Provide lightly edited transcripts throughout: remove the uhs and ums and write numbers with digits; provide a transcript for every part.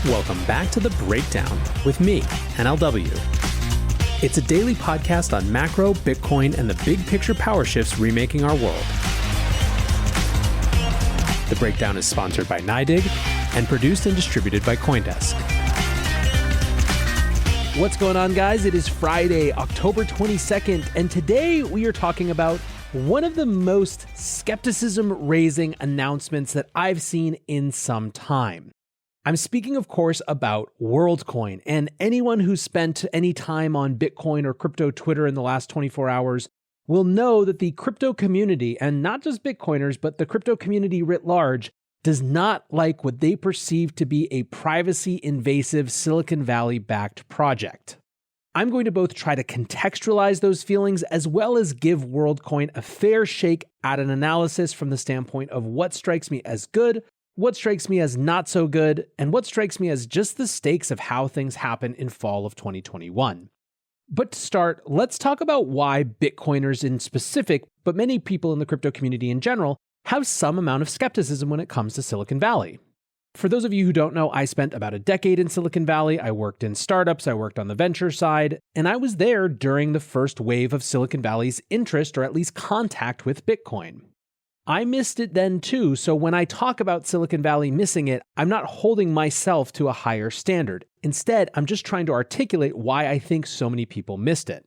Welcome back to The Breakdown with me, NLW. It's a daily podcast on macro, Bitcoin, and the big picture power shifts remaking our world. The Breakdown is sponsored by NYDIG and produced and distributed by CoinDesk. What's going on, guys? It is Friday, October 22nd, and today we are talking about one of the most skepticism-raising announcements that I've seen in some time. I'm speaking, of course, about Worldcoin, and anyone who's spent any time on Bitcoin or crypto Twitter in the last 24 hours will know that the crypto community, and not just Bitcoiners, but the crypto community writ large, does not like what they perceive to be a privacy-invasive Silicon Valley-backed project. I'm going to both try to contextualize those feelings as well as give Worldcoin a fair shake at an analysis from the standpoint of what strikes me as good, what strikes me as not so good, and what strikes me as just the stakes of how things happen in fall of 2021. But to start, let's talk about why Bitcoiners in specific, but many people in the crypto community in general, have some amount of skepticism when it comes to Silicon Valley. For those of you who don't know, I spent about a decade in Silicon Valley. I worked in startups, I worked on the venture side, and I was there during the first wave of Silicon Valley's interest, or at least contact with Bitcoin. I missed it then too, so when I talk about Silicon Valley missing it, I'm not holding myself to a higher standard. Instead, I'm just trying to articulate why I think so many people missed it.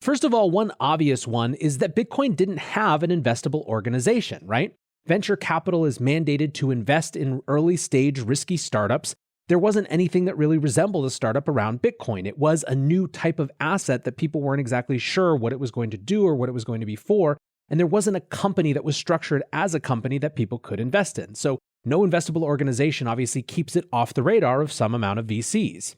First of all, one obvious one is that Bitcoin didn't have an investable organization, right? Venture capital is mandated to invest in early stage risky startups. There wasn't anything that really resembled a startup around Bitcoin. It was a new type of asset that people weren't exactly sure what it was going to do or what it was going to be for. And there wasn't a company that was structured as a company that people could invest in. So no investable organization obviously keeps it off the radar of some amount of VCs.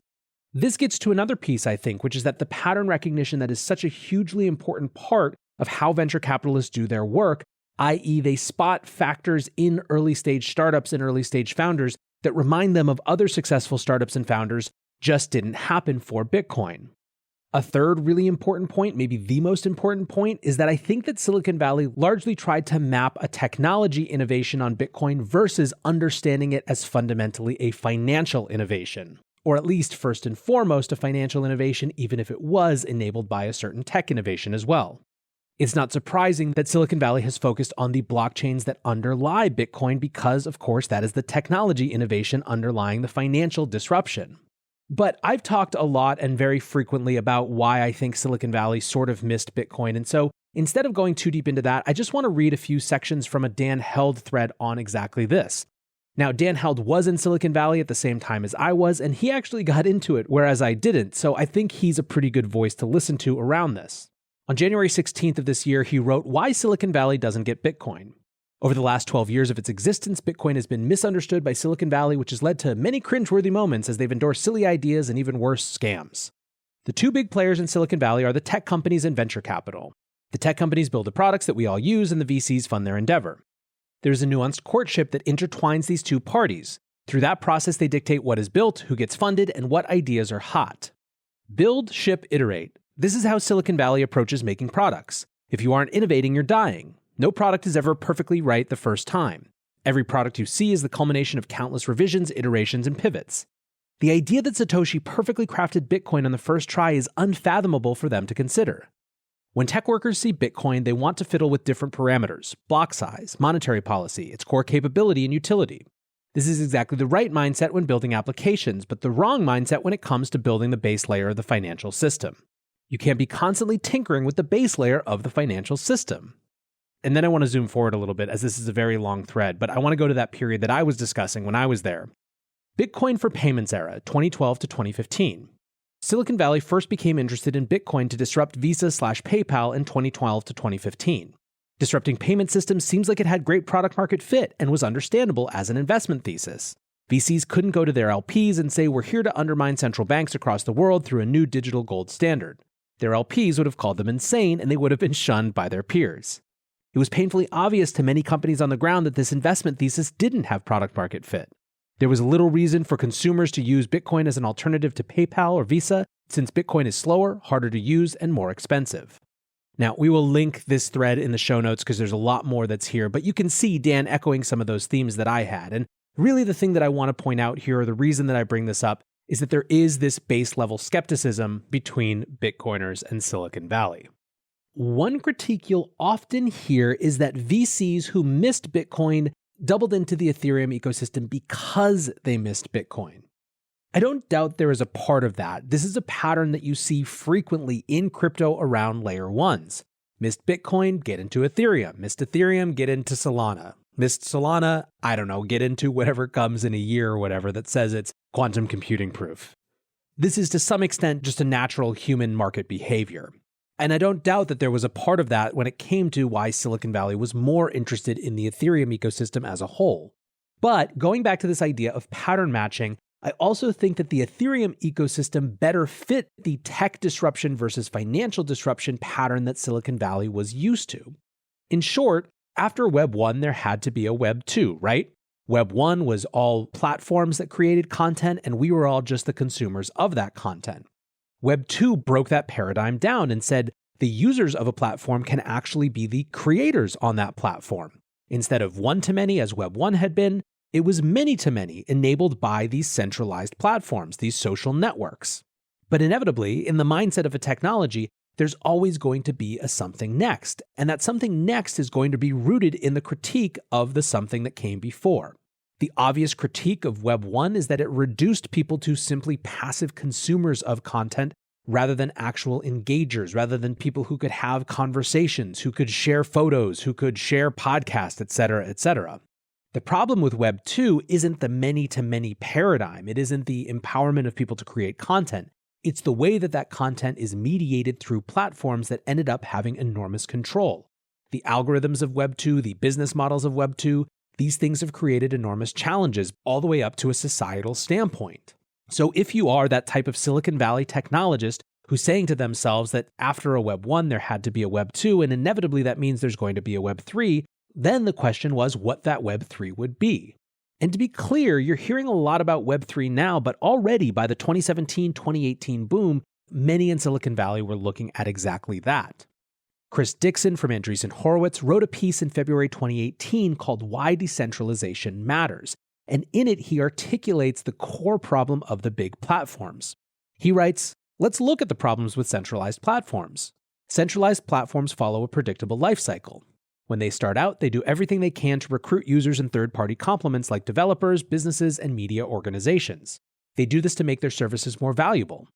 This gets to another piece, I think, which is that the pattern recognition that is such a hugely important part of how venture capitalists do their work, i.e. they spot factors in early stage startups and early stage founders that remind them of other successful startups and founders, just didn't happen for Bitcoin. A third really important point, maybe the most important point, is that I think that Silicon Valley largely tried to map a technology innovation on Bitcoin versus understanding it as fundamentally a financial innovation, or at least first and foremost a financial innovation, even if it was enabled by a certain tech innovation as well. It's not surprising that Silicon Valley has focused on the blockchains that underlie Bitcoin because, of course, that is the technology innovation underlying the financial disruption. But I've talked a lot and very frequently about why I think Silicon Valley sort of missed Bitcoin. And so instead of going too deep into that, I just want to read a few sections from a Dan Held thread on exactly this. Now, Dan Held was in Silicon Valley at the same time as I was, and he actually got into it, whereas I didn't. So I think he's a pretty good voice to listen to around this. On January 16th of this year, he wrote, "Why Silicon Valley doesn't get Bitcoin. Over the last 12 years of its existence, Bitcoin has been misunderstood by Silicon Valley, which has led to many cringeworthy moments as they've endorsed silly ideas and even worse, scams. The two big players in Silicon Valley are the tech companies and venture capital. The tech companies build the products that we all use and the VCs fund their endeavor. There's a nuanced courtship that intertwines these two parties. Through that process, they dictate what is built, who gets funded, and what ideas are hot. Build, ship, iterate. This is how Silicon Valley approaches making products. If you aren't innovating, you're dying. No product is ever perfectly right the first time. Every product you see is the culmination of countless revisions, iterations, and pivots. The idea that Satoshi perfectly crafted Bitcoin on the first try is unfathomable for them to consider. When tech workers see Bitcoin, they want to fiddle with different parameters, block size, monetary policy, its core capability, and utility. This is exactly the right mindset when building applications, but the wrong mindset when it comes to building the base layer of the financial system. You can't be constantly tinkering with the base layer of the financial system." And then I want to zoom forward a little bit, as this is a very long thread, but I want to go to that period that I was discussing when I was there. Bitcoin for payments era, 2012 to 2015. Silicon Valley first became interested in Bitcoin to disrupt Visa/PayPal in 2012 to 2015. Disrupting payment systems seems like it had great product market fit and was understandable as an investment thesis. VCs couldn't go to their LPs and say, "We're here to undermine central banks across the world through a new digital gold standard." Their LPs would have called them insane, and they would have been shunned by their peers. It was painfully obvious to many companies on the ground that this investment thesis didn't have product market fit. There was little reason for consumers to use Bitcoin as an alternative to PayPal or Visa, since Bitcoin is slower, harder to use, and more expensive. Now, we will link this thread in the show notes because there's a lot more that's here, but you can see Dan echoing some of those themes that I had. And Really, the thing that I want to point out here, or the reason that I bring this up, is that there is this base level skepticism between Bitcoiners and Silicon Valley. One critique you'll often hear is that VCs who missed Bitcoin doubled into the Ethereum ecosystem because they missed Bitcoin. I don't doubt there is a part of that. This is a pattern that you see frequently in crypto around layer ones. Missed Bitcoin, get into Ethereum. Missed Ethereum, get into Solana. Missed Solana, I don't know, get into whatever comes in a year or whatever that says it's quantum computing proof. This is to some extent just a natural human market behavior. And I don't doubt that there was a part of that when it came to why Silicon Valley was more interested in the Ethereum ecosystem as a whole. But going back to this idea of pattern matching, I also think that the Ethereum ecosystem better fit the tech disruption versus financial disruption pattern that Silicon Valley was used to. In short, after Web 1, there had to be a Web 2, right? Web 1 was all platforms that created content, and we were all just the consumers of that content. Web 2 broke that paradigm down and said the users of a platform can actually be the creators on that platform. Instead of one-to-many as Web 1 had been, it was many-to-many enabled by these centralized platforms, these social networks. But inevitably, in the mindset of a technology, there's always going to be a something next, and that something next is going to be rooted in the critique of the something that came before. The obvious critique of Web 1 is that it reduced people to simply passive consumers of content rather than actual engagers, rather than people who could have conversations, who could share photos, who could share podcasts, etc., etc. The problem with Web 2 isn't the many-to-many paradigm. It isn't the empowerment of people to create content. It's the way that that content is mediated through platforms that ended up having enormous control. The algorithms of Web 2, the business models of Web 2, these things have created enormous challenges all the way up to a societal standpoint. So if you are that type of Silicon Valley technologist who's saying to themselves that after a Web 1, there had to be a Web 2, and inevitably that means there's going to be a Web 3, then the question was what that Web 3 would be. And to be clear, you're hearing a lot about Web 3 now, but already by the 2017-2018 boom, many in Silicon Valley were looking at exactly that. Chris Dixon from Andreessen Horowitz wrote a piece in February 2018 called Why Decentralization Matters, and in it he articulates the core problem of the big platforms. He writes, "Let's look at the problems with centralized platforms. Centralized platforms follow a predictable life cycle. When they start out, they do everything they can to recruit users and third-party complements like developers, businesses, and media organizations. They do this to make their services more valuable.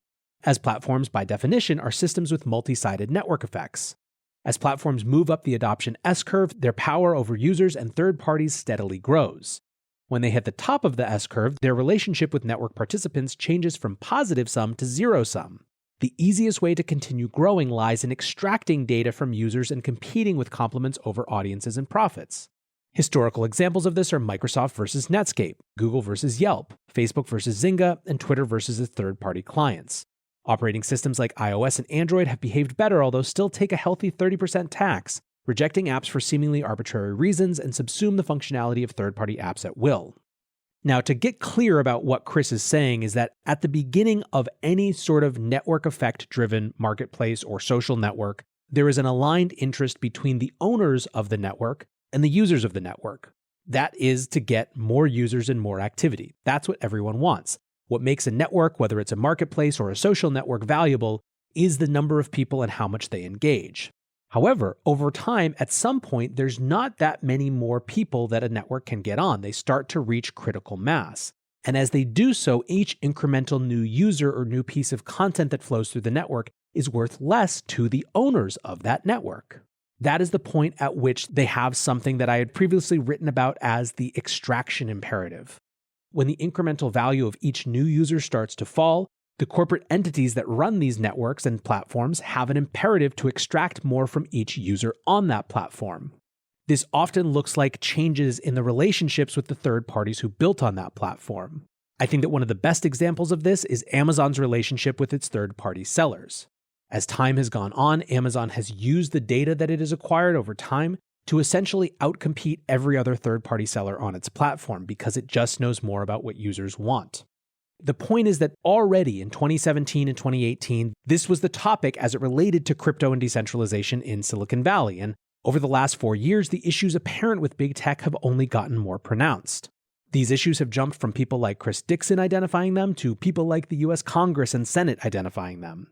As platforms, by definition, are systems with multi-sided network effects. As platforms move up the adoption S-curve, their power over users and third parties steadily grows. When they hit the top of the S-curve, their relationship with network participants changes from positive sum to zero sum. The easiest way to continue growing lies in extracting data from users and competing with complements over audiences and profits. Historical examples of this are Microsoft versus Netscape, Google versus Yelp, Facebook versus Zynga, and Twitter versus its third-party clients. Operating systems like iOS and Android have behaved better, although still take a healthy 30% tax, rejecting apps for seemingly arbitrary reasons and subsume the functionality of third-party apps at will." Now, to get clear about what Chris is saying is that at the beginning of any sort of network effect-driven marketplace or social network, there is an aligned interest between the owners of the network and the users of the network. That is to get more users and more activity. That's what everyone wants. What makes a network, whether it's a marketplace or a social network, valuable is the number of people and how much they engage. However, over time, at some point, there's not that many more people that a network can get on. They start to reach critical mass. And as they do so, each incremental new user or new piece of content that flows through the network is worth less to the owners of that network. That is the point at which they have something that I had previously written about as the extraction imperative. When the incremental value of each new user starts to fall, the corporate entities that run these networks and platforms have an imperative to extract more from each user on that platform. This often looks like changes in the relationships with the third parties who built on that platform. I think that one of the best examples of this is Amazon's relationship with its third-party sellers. As time has gone on, Amazon has used the data that it has acquired over time to essentially outcompete every other third-party seller on its platform because it just knows more about what users want. The point is that already in 2017 and 2018, this was the topic as it related to crypto and decentralization in Silicon Valley, and over the last 4 years, the issues apparent with big tech have only gotten more pronounced. These issues have jumped from people like Chris Dixon identifying them to people like the US Congress and Senate identifying them.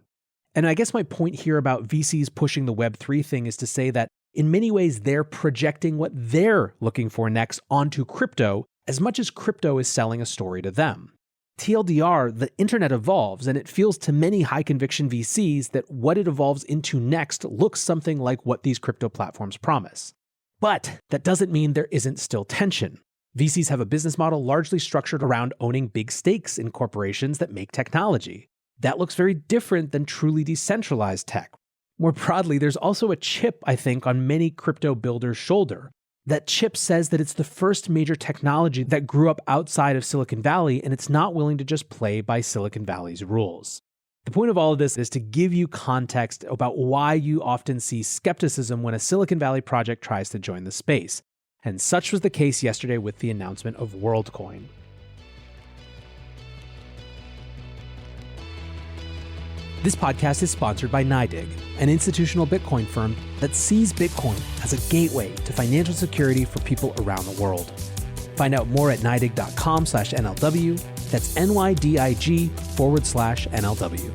And I guess my point here about VCs pushing the Web3 thing is to say that in many ways they're projecting what they're looking for next onto crypto as much as crypto is selling a story to them. TLDR, the internet evolves, and it feels to many high-conviction VCs that what it evolves into next looks something like what these crypto platforms promise. But that doesn't mean there isn't still tension. VCs have a business model largely structured around owning big stakes in corporations that make technology. That looks very different than truly decentralized tech. More broadly, there's also a chip, I think, on many crypto builders' shoulder. That chip says that it's the first major technology that grew up outside of Silicon Valley, and it's not willing to just play by Silicon Valley's rules. The point of all of this is to give you context about why you often see skepticism when a Silicon Valley project tries to join the space. And such was the case yesterday with the announcement of Worldcoin. This podcast is sponsored by NYDIG, an institutional Bitcoin firm that sees Bitcoin as a gateway to financial security for people around the world. Find out more at NYDIG.com/NLW. That's NYDIG/NLW.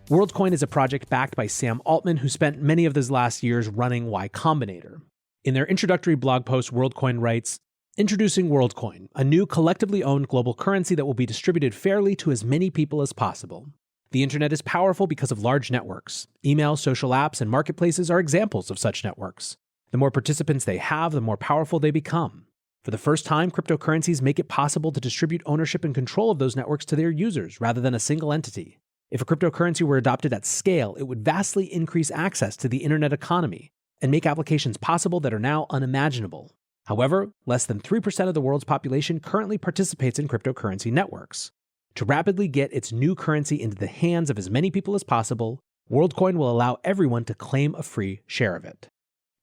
Worldcoin is a project backed by Sam Altman, who spent many of his last years running Y Combinator. In their introductory blog post, Worldcoin writes, "Introducing Worldcoin, a new collectively owned global currency that will be distributed fairly to as many people as possible. The internet is powerful because of large networks. Email, social apps, and marketplaces are examples of such networks. The more participants they have, the more powerful they become. For the first time, cryptocurrencies make it possible to distribute ownership and control of those networks to their users rather than a single entity. If a cryptocurrency were adopted at scale, it would vastly increase access to the internet economy and make applications possible that are now unimaginable. However, less than 3% of the world's population currently participates in cryptocurrency networks. To rapidly get its new currency into the hands of as many people as possible, Worldcoin will allow everyone to claim a free share of it."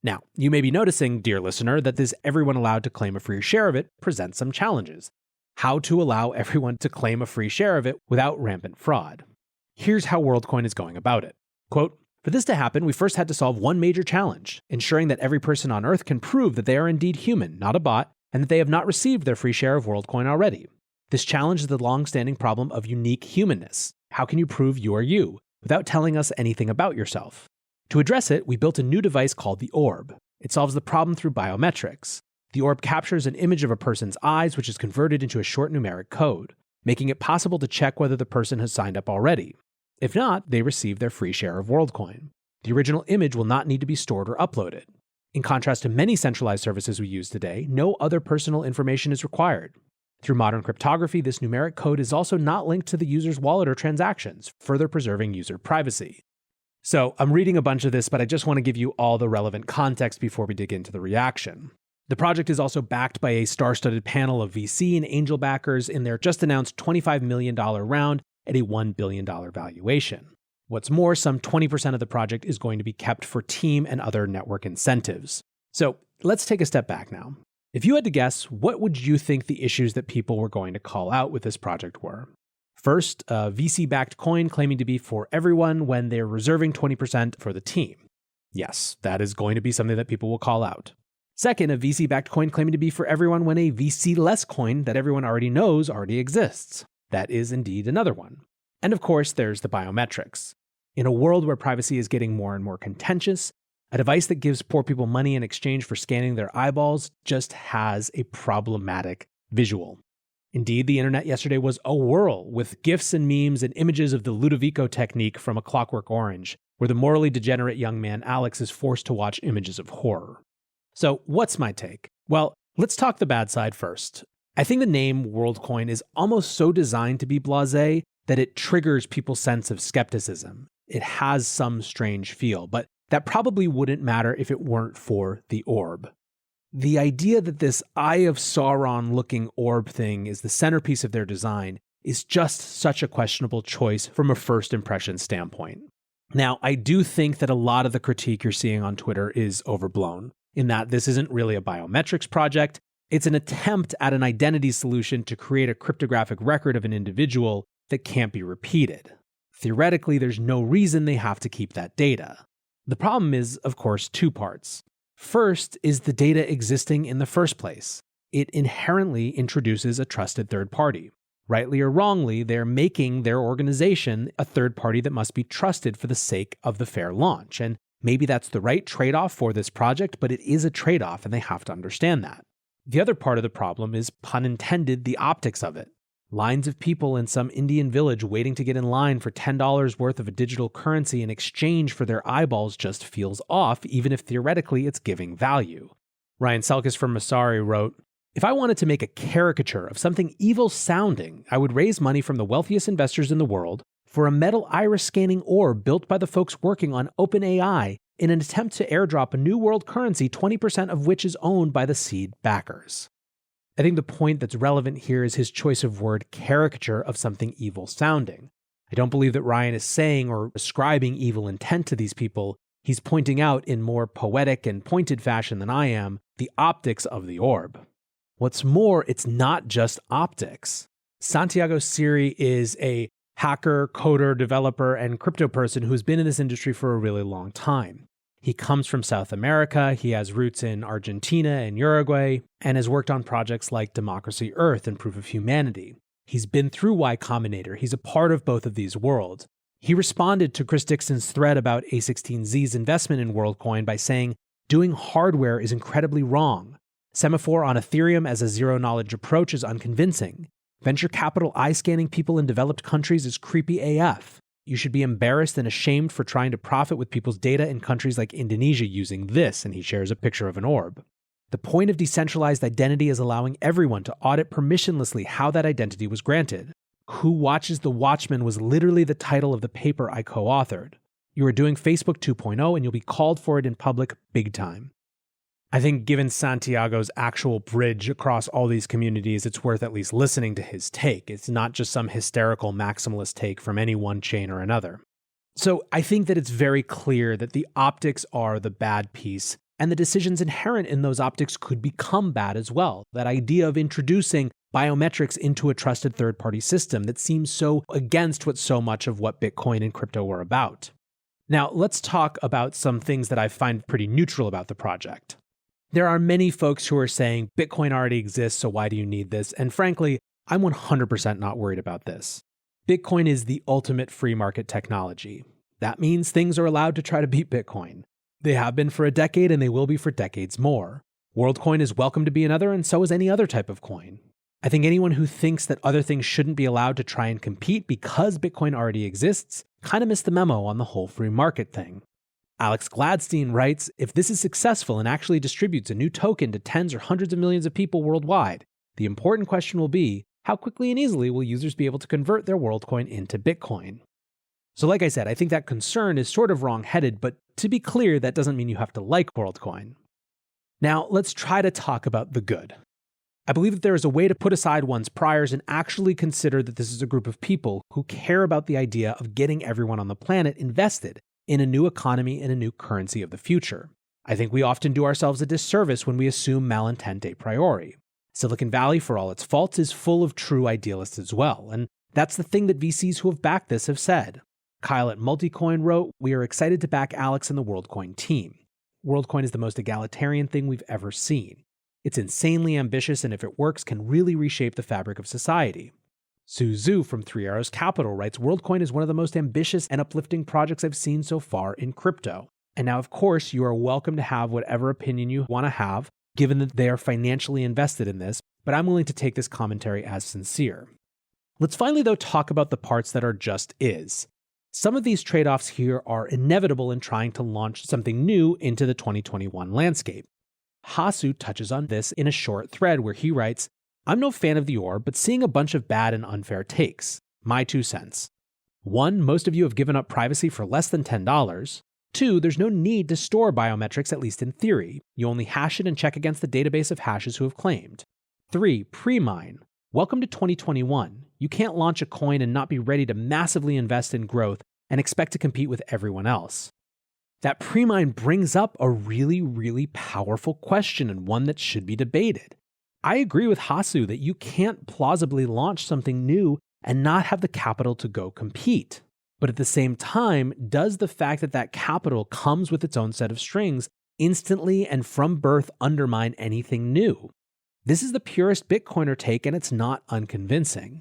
Now, you may be noticing, dear listener, that this everyone allowed to claim a free share of it presents some challenges. How to allow everyone to claim a free share of it without rampant fraud. Here's how Worldcoin is going about it. Quote, "For this to happen, we first had to solve one major challenge, ensuring that every person on Earth can prove that they are indeed human, not a bot, and that they have not received their free share of Worldcoin already. This challenge is the long-standing problem of unique humanness. How can you prove you are you, without telling us anything about yourself? To address it, we built a new device called the Orb. It solves the problem through biometrics. The Orb captures an image of a person's eyes, which is converted into a short numeric code, making it possible to check whether the person has signed up already. If not, they receive their free share of Worldcoin. The original image will not need to be stored or uploaded. In contrast to many centralized services we use today, no other personal information is required. Through modern cryptography, this numeric code is also not linked to the user's wallet or transactions, further preserving user privacy." So I'm reading a bunch of this, but I just want to give you all the relevant context before we dig into the reaction. The project is also backed by a star-studded panel of VC and angel backers in their just announced $25 million round at a $1 billion valuation. What's more, some 20% of the project is going to be kept for team and other network incentives. So let's take a step back now. If you had to guess, what would you think the issues that people were going to call out with this project were? First, a VC-backed coin claiming to be for everyone when they're reserving 20% for the team. Yes, that is going to be something that people will call out. Second, a VC-backed coin claiming to be for everyone when a VC-less coin that everyone already knows already exists. That is indeed another one. And of course, there's the biometrics. In a world where privacy is getting more and more contentious, a device that gives poor people money in exchange for scanning their eyeballs just has a problematic visual. Indeed, the internet yesterday was a whirl with GIFs and memes and images of the Ludovico technique from A Clockwork Orange, where the morally degenerate young man Alex is forced to watch images of horror. So what's my take? Well, let's talk the bad side first. I think the name Worldcoin is almost so designed to be blasé that it triggers people's sense of skepticism. It has some strange feel, but that probably wouldn't matter if it weren't for the orb. The idea that this Eye of Sauron-looking orb thing is the centerpiece of their design is just such a questionable choice from a first impression standpoint. Now, I do think that a lot of the critique you're seeing on Twitter is overblown, in that this isn't really a biometrics project. It's an attempt at an identity solution to create a cryptographic record of an individual that can't be repeated. Theoretically, there's no reason they have to keep that data. The problem is, of course, two parts. First is the data existing in the first place. It inherently introduces a trusted third party. Rightly or wrongly, they're making their organization a third party that must be trusted for the sake of the fair launch. And maybe that's the right trade-off for this project, but it is a trade-off and they have to understand that. The other part of the problem is, pun intended, the optics of it. Lines of people in some Indian village waiting to get in line for $10 worth of a digital currency in exchange for their eyeballs just feels off, even if theoretically it's giving value. Ryan Selkis from Masari wrote, "If I wanted to make a caricature of something evil-sounding, I would raise money from the wealthiest investors in the world for a metal iris-scanning orb built by the folks working on OpenAI in an attempt to airdrop a new world currency, 20% of which is owned by the seed backers." I think the point that's relevant here is his choice of word caricature of something evil-sounding. I don't believe that Ryan is saying or ascribing evil intent to these people. He's pointing out in more poetic and pointed fashion than I am the optics of the orb. What's more, it's not just optics. Santiago Siri is a hacker, coder, developer, and crypto person who's been in this industry for a really long time. He comes from South America, he has roots in Argentina and Uruguay, and has worked on projects like Democracy Earth and Proof of Humanity. He's been through Y Combinator, he's a part of both of these worlds. He responded to Chris Dixon's thread about A16Z's investment in Worldcoin by saying, "Doing hardware is incredibly wrong. Semaphore on Ethereum as a zero-knowledge approach is unconvincing. Venture capital eye-scanning people in developed countries is creepy AF. You should be embarrassed and ashamed for trying to profit with people's data in countries like Indonesia using this," and he shares a picture of an orb. "The point of decentralized identity is allowing everyone to audit permissionlessly how that identity was granted. Who Watches the Watchman was literally the title of the paper I co-authored. You are doing Facebook 2.0 and you'll be called for it in public big time." I think given Santiago's actual bridge across all these communities, it's worth at least listening to his take. It's not just some hysterical maximalist take from any one chain or another. So I think that it's very clear that the optics are the bad piece, and the decisions inherent in those optics could become bad as well. That idea of introducing biometrics into a trusted third-party system that seems so against so much of what Bitcoin and crypto were about. Now, let's talk about some things that I find pretty neutral about the project. There are many folks who are saying Bitcoin already exists, so why do you need this? And frankly, I'm 100% not worried about this. Bitcoin is the ultimate free market technology. That means things are allowed to try to beat Bitcoin. They have been for a decade and they will be for decades more. Worldcoin is welcome to be another, and so is any other type of coin. I think anyone who thinks that other things shouldn't be allowed to try and compete because Bitcoin already exists kind of missed the memo on the whole free market thing. Alex Gladstein writes, "If this is successful and actually distributes a new token to tens or hundreds of millions of people worldwide, the important question will be, how quickly and easily will users be able to convert their Worldcoin into Bitcoin?" So like I said, I think that concern is sort of wrong-headed, but to be clear, that doesn't mean you have to like Worldcoin. Now, let's try to talk about the good. I believe that there is a way to put aside one's priors and actually consider that this is a group of people who care about the idea of getting everyone on the planet invested in a new economy and a new currency of the future. I think we often do ourselves a disservice when we assume malintent a priori. Silicon Valley, for all its faults, is full of true idealists as well, and that's the thing that VCs who have backed this have said. Kyle at Multicoin wrote, "We are excited to back Alex and the Worldcoin team. Worldcoin is the most egalitarian thing we've ever seen. It's insanely ambitious, and if it works, can really reshape the fabric of society." Su Zhu from Three Arrows Capital writes, "Worldcoin is one of the most ambitious and uplifting projects I've seen so far in crypto." And now, of course, you are welcome to have whatever opinion you want to have, given that they are financially invested in this, but I'm willing to take this commentary as sincere. Let's finally, though, talk about the parts that are just is. Some of these trade-offs here are inevitable in trying to launch something new into the 2021 landscape. Hasu touches on this in a short thread where he writes, "I'm no fan of the orb, but seeing a bunch of bad and unfair takes. My 2 cents. 1, most of you have given up privacy for less than $10. 2, there's no need to store biometrics, at least in theory. You only hash it and check against the database of hashes who have claimed. 3, pre-mine. Welcome to 2021. You can't launch a coin and not be ready to massively invest in growth and expect to compete with everyone else." That pre-mine brings up a really, really powerful question and one that should be debated. I agree with Hasu that you can't plausibly launch something new and not have the capital to go compete. But at the same time, does the fact that that capital comes with its own set of strings instantly and from birth undermine anything new? This is the purest Bitcoiner take, and it's not unconvincing.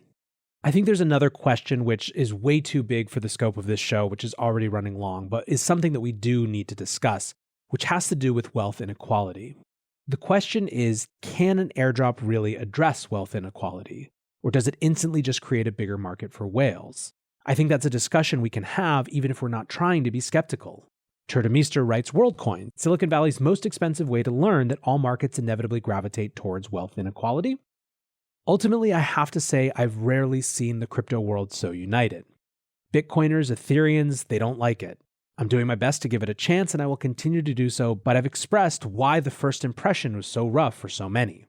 I think there's another question which is way too big for the scope of this show, which is already running long, but is something that we do need to discuss, which has to do with wealth inequality. The question is, can an airdrop really address wealth inequality? Or does it instantly just create a bigger market for whales? I think that's a discussion we can have even if we're not trying to be skeptical. Turtemister writes, Worldcoin, Silicon Valley's most expensive way to learn that all markets inevitably gravitate towards wealth inequality. Ultimately, I have to say I've rarely seen the crypto world so united. Bitcoiners, Ethereans, they don't like it. I'm doing my best to give it a chance and I will continue to do so, but I've expressed why the first impression was so rough for so many.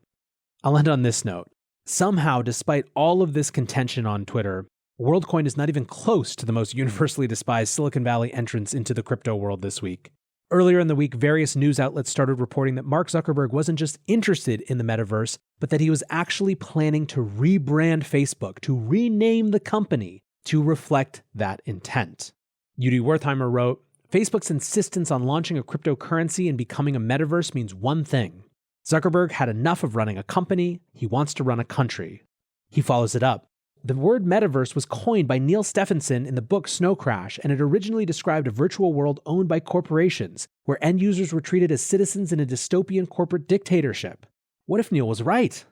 I'll end on this note. Somehow, despite all of this contention on Twitter, Worldcoin is not even close to the most universally despised Silicon Valley entrance into the crypto world this week. Earlier in the week, various news outlets started reporting that Mark Zuckerberg wasn't just interested in the metaverse, but that he was actually planning to rebrand Facebook, to rename the company to reflect that intent. UD Wertheimer wrote, Facebook's insistence on launching a cryptocurrency and becoming a metaverse means one thing. Zuckerberg had enough of running a company, he wants to run a country. He follows it up. The word metaverse was coined by Neil Stephenson in the book Snow Crash, and it originally described a virtual world owned by corporations, where end users were treated as citizens in a dystopian corporate dictatorship. What if Neil was right?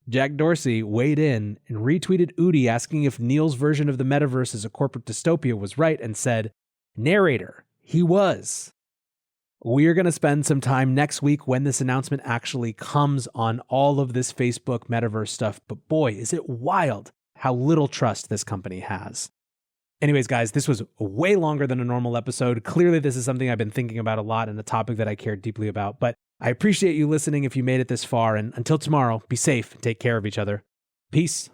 Jack Dorsey weighed in and retweeted Udi asking if Neil's version of the metaverse as a corporate dystopia was right and said, narrator, he was. We're going to spend some time next week when this announcement actually comes on all of this Facebook metaverse stuff, but boy, is it wild how little trust this company has. Anyways, guys, this was way longer than a normal episode. Clearly, this is something I've been thinking about a lot and a topic that I care deeply about, but I appreciate you listening if you made it this far, and until tomorrow, be safe and take care of each other. Peace.